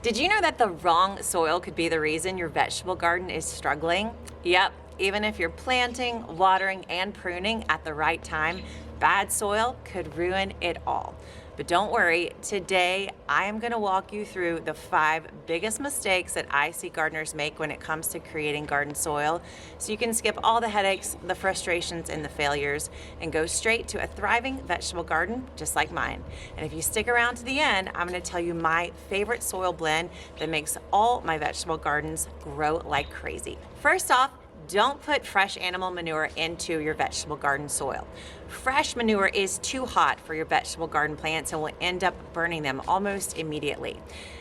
Did you know that the wrong soil could be the reason your vegetable garden is struggling? Yep, even if you're planting, watering, and pruning at the right time, bad soil could ruin it all. But don't worry, today I am going to walk you through the 5 biggest mistakes that I see gardeners make when it comes to creating garden soil, so you can skip all the headaches, the frustrations, and the failures, and go straight to a thriving vegetable garden just like mine. And if you stick around to the end, I'm going to tell you my favorite soil blend that makes all my vegetable gardens grow like crazy. First off, don't put fresh animal manure into your vegetable garden soil. Fresh manure is too hot for your vegetable garden plants and will end up burning them almost immediately.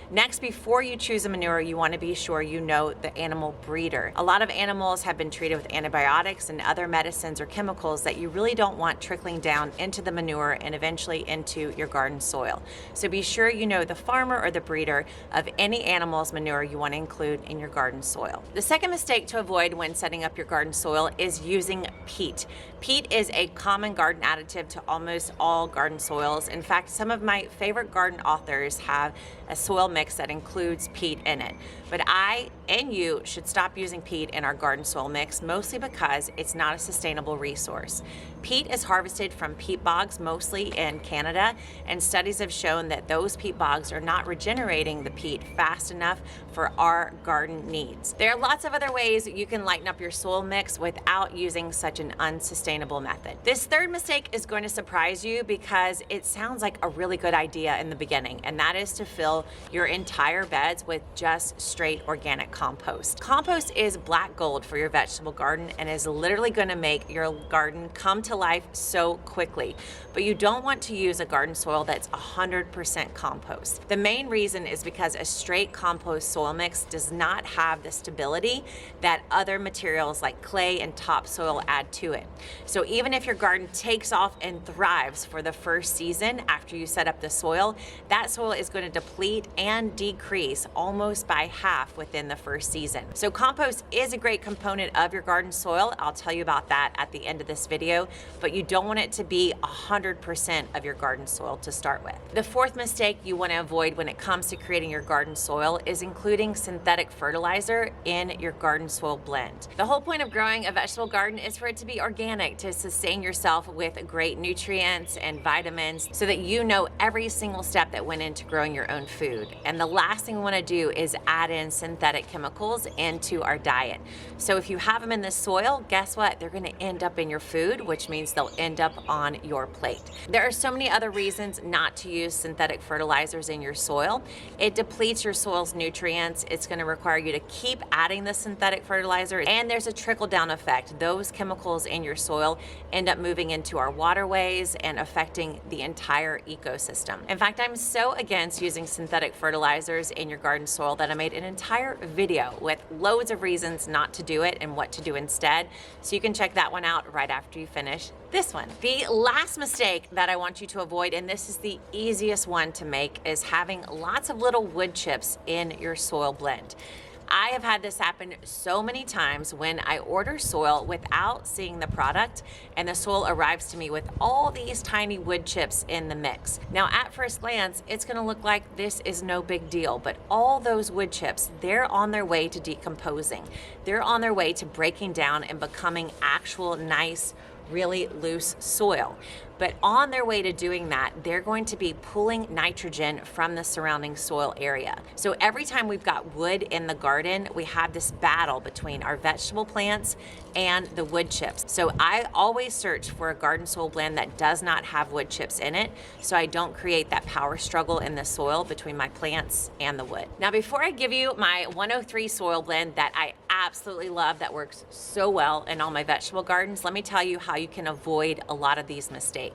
Next, before you choose a manure, you want to be sure you know the animal breeder. A lot of animals have been treated with antibiotics and other medicines or chemicals that you really don't want trickling down into the manure and eventually into your garden soil. So be sure you know the farmer or the breeder of any animal's manure you want to include in your garden soil. The second mistake to avoid when setting up your garden soil is using peat. Peat is a common garden additive to almost all garden soils. In fact, some of my favorite garden authors have a soil mix that includes peat in it. But I and you should stop using peat in our garden soil mix, mostly because it's not a sustainable resource. Peat is harvested from peat bogs, mostly in Canada, and studies have shown that those peat bogs are not regenerating the peat fast enough for our garden needs. There are lots of other ways you can lighten up your soil mix without using such an unsustainable method. This third mistake is going to surprise you because it sounds like a really good idea in the beginning, and that is to fill your entire beds with just straight organic compost. Compost is black gold for your vegetable garden and is literally going to make your garden come to life so quickly. But you don't want to use a garden soil that's 100% compost. The main reason is because a straight compost soil mix does not have the stability that other materials like clay and topsoil add to it. So even if your garden takes off and thrives for the first season after you set up the soil, that soil is going to deplete and decrease almost by half within the first season. So compost is a great component of your garden soil. I'll tell you about that at the end of this video, but you don't want it to be 100% of your garden soil to start with. The fourth mistake you want to avoid when it comes to creating your garden soil is including synthetic fertilizer in your garden soil blend. The whole point of growing a vegetable garden is for it to be organic, to sustain yourself with great nutrients and vitamins so that you know every single step that went into growing your own food. And the last thing we want to do is add in synthetic chemicals into our diet. So if you have them in the soil, guess what? They're going to end up in your food, which means they'll end up on your plate. There are so many other reasons not to use synthetic fertilizers in your soil. It depletes your soil's nutrients. It's going to require you to keep adding the synthetic fertilizer, and there's a trickle-down effect. Those chemicals in your soil end up moving into our waterways and affecting the entire ecosystem. In fact, I'm so against using synthetic fertilizers in your garden soil that I made an entire video with loads of reasons not to do it and what to do instead. So you can check that one out right after you finish this one. The last mistake that I want you to avoid, and this is the easiest one to make, is having lots of little wood chips in your soil blend. I have had this happen so many times when I order soil without seeing the product, and the soil arrives to me with all these tiny wood chips in the mix. Now, at first glance, it's gonna look like this is no big deal, but all those wood chips, they're on their way to decomposing. They're on their way to breaking down and becoming actual nice, really loose soil. But on their way to doing that, they're going to be pulling nitrogen from the surrounding soil area. So every time we've got wood in the garden, we have this battle between our vegetable plants and the wood chips. So I always search for a garden soil blend that does not have wood chips in it, so I don't create that power struggle in the soil between my plants and the wood. Now, before I give you my 103 soil blend that I absolutely love, that works so well in all my vegetable gardens, let me tell you how you can avoid a lot of these mistakes.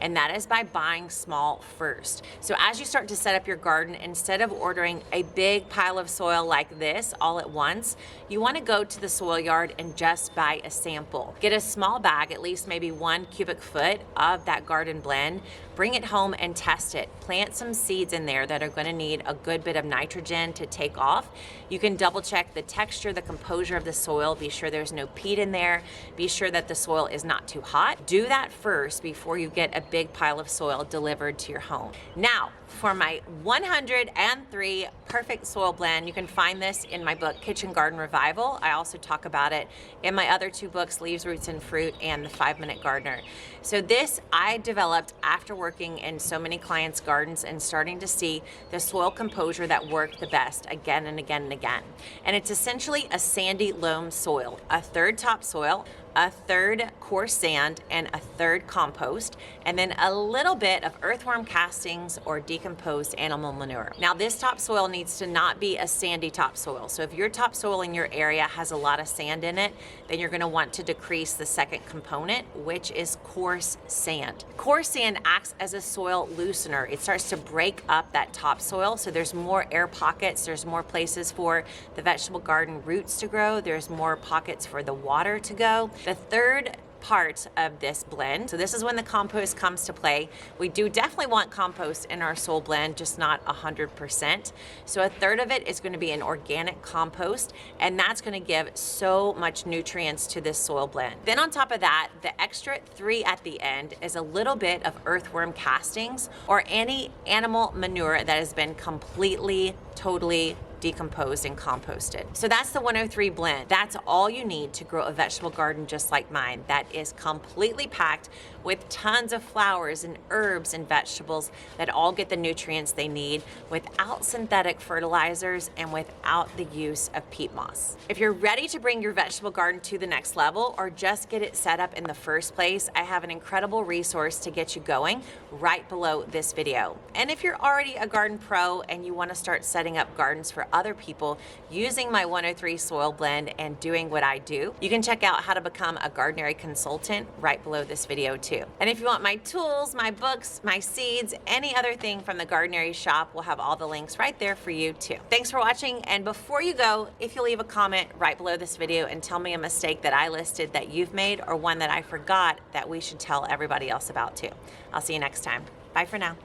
And that is by buying small first. So as you start to set up your garden, instead of ordering a big pile of soil like this all at once, you want to go to the soil yard and just buy a sample. Get a small bag, at least maybe 1 cubic foot of that garden blend, bring it home and test it. Plant some seeds in there that are going to need a good bit of nitrogen to take off. You can double check the texture, the composure of the soil, be sure there's no peat in there, be sure that the soil is not too hot. Do that first before before you get a big pile of soil delivered to your home. Now, for my 103 perfect soil blend, you can find this in my book, Kitchen Garden Revival. I also talk about it in my other two books, Leaves, Roots, and Fruit, and The 5-Minute Gardener. So this I developed after working in so many clients' gardens and starting to see the soil composure that worked the best again and again and again. And it's essentially a sandy loam soil, a third topsoil, a third coarse sand, and a third compost, and then a little bit of earthworm castings or decomposed animal manure. Now, this topsoil needs to not be a sandy topsoil. So if your topsoil in your area has a lot of sand in it, then you're going to want to decrease the second component, which is coarse sand. Coarse sand acts as a soil loosener. It starts to break up that topsoil, so there's more air pockets, there's more places for the vegetable garden roots to grow, there's more pockets for the water to go. The third part of this blend, so this is when the compost comes to play. We do definitely want compost in our soil blend, just not 100%. So a third of it is going to be an organic compost, and that's going to give so much nutrients to this soil blend. Then on top of that, the extra 3 at the end is a little bit of earthworm castings or any animal manure that has been completely, totally decomposed and composted. So that's the 103 blend. That's all you need to grow a vegetable garden just like mine. That is completely packed with tons of flowers and herbs and vegetables that all get the nutrients they need without synthetic fertilizers and without the use of peat moss. If you're ready to bring your vegetable garden to the next level or just get it set up in the first place, I have an incredible resource to get you going right below this video. And if you're already a garden pro and you want to start setting up gardens for other people using my 103 soil blend and doing what I do, you can check out how to become a Gardenary consultant right below this video too. And if you want my tools, my books, my seeds, any other thing from the Gardenary shop, we'll have all the links right there for you too. Thanks for watching, and before you go, if you leave a comment right below this video and tell me a mistake that I listed that you've made or one that I forgot that we should tell everybody else about too. I'll see you next time. Bye for now.